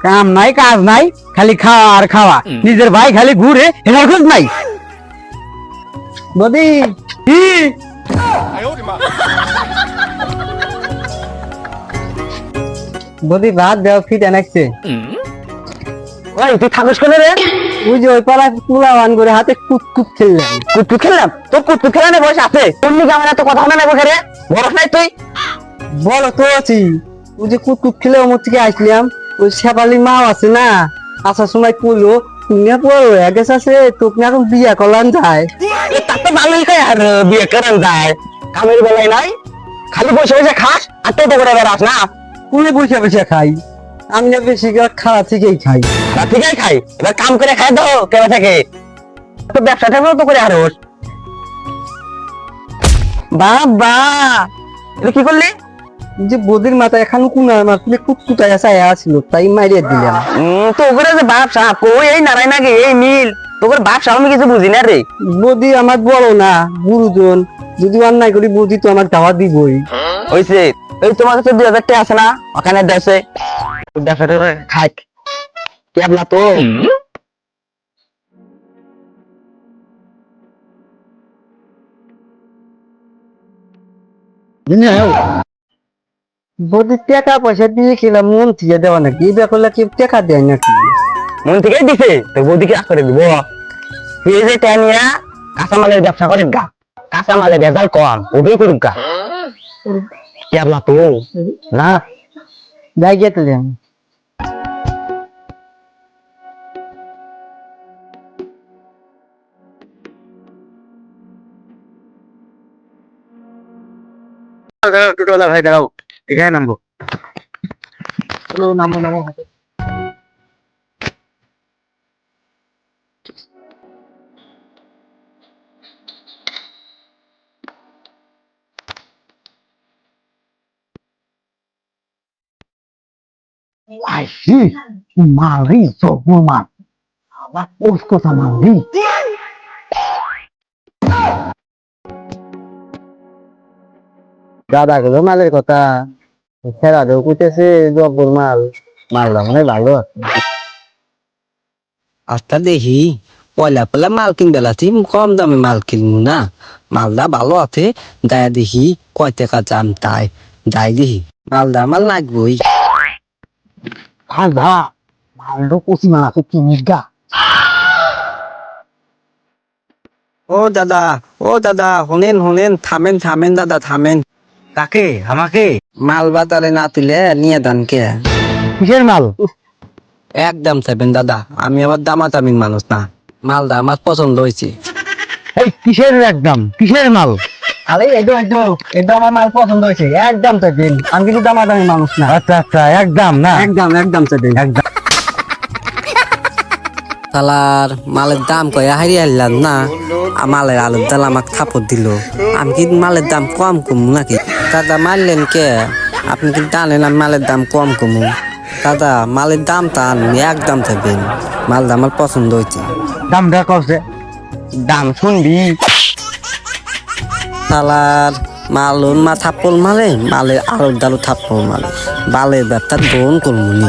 কাম নাই কাজ নাই খালি খাওয়া আর খাওয়া নিজের ভাই খালি ঘুরে এনার খোঁজ নাই বদি কি বদি ভাত দেও ফিট এনেছে ওই তুই থাকস কোনে রে ওই যে ওই পাড়ায় পোলাওয়ান করে হাতে কুতকুত খেললাম তোর কুতকুত খেলানে বয়স আছে তুমি কেমন এত কথা না নেবো রে বড় নাই তুই বলো তো আছি ওই যে কুতকুত খেলে ওমর থেকে আসলাম ওই শেফালি মাও আছে না আসার সময় কইলো তুমি পড়ো আগে আছে তোকে এখন বিয়ে করলাম যায় তাতে ভালোই খাই আর বিয়ে করান যায় কামের বেলায় নাই খালি বসে বসে খাস আর টোটো করে বেড়াস না কোনে বসে বসে খাই আমি না বেশি খাওয়া থেকেই খাই ঠিকই খাই এবার কাম করে খাই দাও কেমন থাকে তো ব্যবসাটা তো করে আরো বাবা এটা কি করলি যে বদির মাথা এখন কুনার মারলে কুতকুতায় ছিল তাই মারিয়ে দিলাম তো ওগুলো যে ব্যবসা কই এই নারায় নাকি এই মিল তোর ব্যবসা আমি কিছু বুঝি না রে বদি আমার বড় না গুরুজন যদি অন্যায় করি বদি তো আমার দাওয়া দিবই হইছে এই তোমার কাছে 2000 টাকা আছে না ওখানে দেশে ব্যবসাটা খাই কেবলা তো বদি টাকা পয়সা দিয়ে খেলাম মন থেকে দেওয়া নাকি এই ব্যাপারটা কি টাকা দেয় নাকি মন থেকেই দিছে তো বদিকে করে দিব তুই যে টানিয়া কাঁচামালের ব্যবসা করেন গা কাঁচামালের রেজাল্ট কম ওটাই করুক গা কেবলা তো না যাই গিয়ে তো দেন টোটোলা ভাই দাঁড়াও এখানে নামবো নামো নামো আইসি মারি সবুর মার আবার ওস কথা মারি দাদা গেল মালের কথা খেলাধু কুইতেছে জব্বর মাল মালটা মানে ভালো আছে আচ্ছা দেখি পয়লা পয়লা মাল কিনবে লাতি কম দামে মাল কিনবো না মালদা ভালো আছে যাই দেখি কয় টাকা দাম তাই যাই দেখি মালদা মাল লাগবই দাদা মালটা কচি মাল আছে কিনিস গা ও দাদা শুনেন শুনেন থামেন থামেন দাদা থামেন কাকে আমাকে মাল বাজারে না তুলে নিয়ে দান কে কিসের মাল একদম চাইবেন দাদা আমি আবার দামাদামির মানুষ না মালদা আমার পছন্দ হয়েছে এই কিসের একদম কিসের মাল আরে একদম একদম একদম আমার মাল পছন্দ হয়েছে একদম চাইবেন আমি কিন্তু দামাদামি মানুষ না আচ্ছা আচ্ছা একদম না একদম একদম চাইবেন একদম শালার মালের দাম কয়ে হারিয়ে আনলাম না মালের আলুর দাল আমাকে থাপড় দিল আমি কি মালের দাম কম কমু নাকি দাদা মারলেন কে আপনি কি জানেন আমি মালের দাম কম কমু দাদা মালের দাম টান একদম থাকবেন মালটা আমার পছন্দ হয়েছে দামটা কছে দাম শুনবি শালার মালুন মা থাপ্পল মালে মালের আলুর ডালু থাপ্পল মালে বালের ব্যাপারটা বোন করমুনি